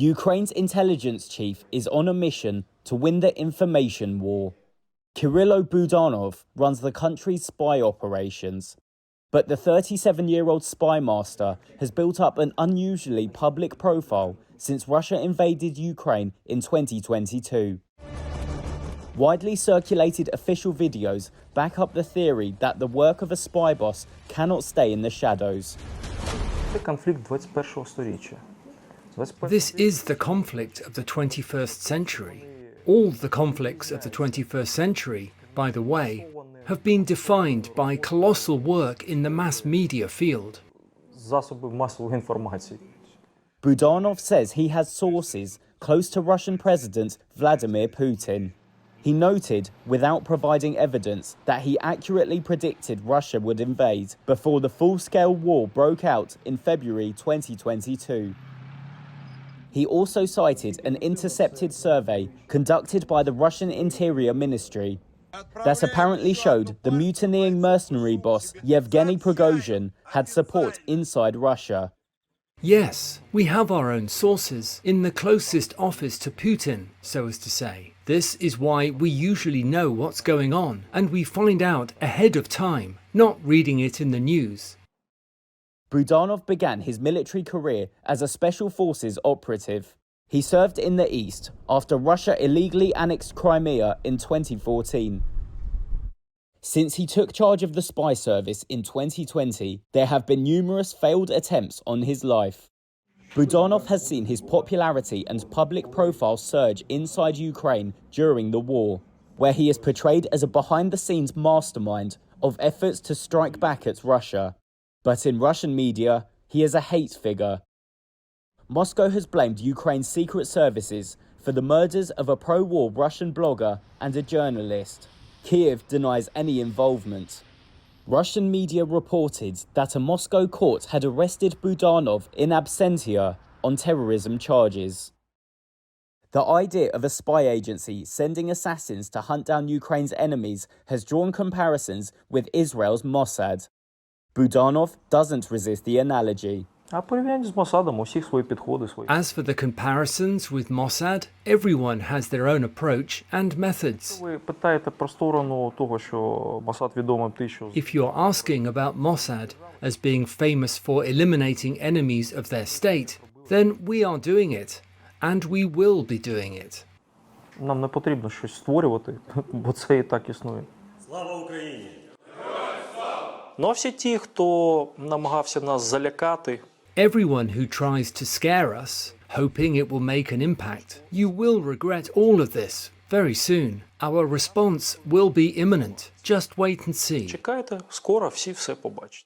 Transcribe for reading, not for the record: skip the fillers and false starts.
Ukraine's intelligence chief is on a mission to win the information war. Kyrylo Budanov runs the country's spy operations. But the 37-year-old Spymaster has built up an unusually public profile since Russia invaded Ukraine in 2022. Widely circulated official videos back up the theory that the work of a spy boss cannot stay in the shadows. This is the conflict of the 21st century. All the conflicts of the 21st century, by the way, have been defined by colossal work in the mass media field. Budanov says he has sources close to Russian President Vladimir Putin. He noted, without providing evidence, that he accurately predicted Russia would invade before the full-scale war broke out in February 2022. He also cited an intercepted survey conducted by the Russian Interior Ministry that apparently showed the mutinying mercenary boss Yevgeny Prigozhin had support inside Russia. Yes, we have our own sources in the closest office to Putin, so as to say. This is why we usually know what's going on, and we find out ahead of time, not reading it in the news. Budanov began his military career as a special forces operative. He served in the East after Russia illegally annexed Crimea in 2014. Since he took charge of the spy service in 2020, there have been numerous failed attempts on his life. Budanov has seen his popularity and public profile surge inside Ukraine during the war, where he is portrayed as a behind-the-scenes mastermind of efforts to strike back at Russia. But in Russian media, he is a hate figure. Moscow has blamed Ukraine's secret services for the murders of a pro-war Russian blogger and a journalist. Kiev denies any involvement. Russian media reported that a Moscow court had arrested Budanov in absentia on terrorism charges. The idea of a spy agency sending assassins to hunt down Ukraine's enemies has drawn comparisons with Israel's Mossad. Budanov doesn't resist the analogy. As for the comparisons with Mossad, everyone has their own approach and methods. If you're asking about Mossad as being famous for eliminating enemies of their state, then we are doing it, and we will be doing it. Нам не потрібно щось створювати, бо це і так існує. Слава Україні! Ну а всі ті, хто намагався нас залякати, Everyone who tries to scare us, hoping it will make an impact, you will regret all of this very soon. Our response will be imminent. Just wait and see. чекайте, скоро всі все побачать.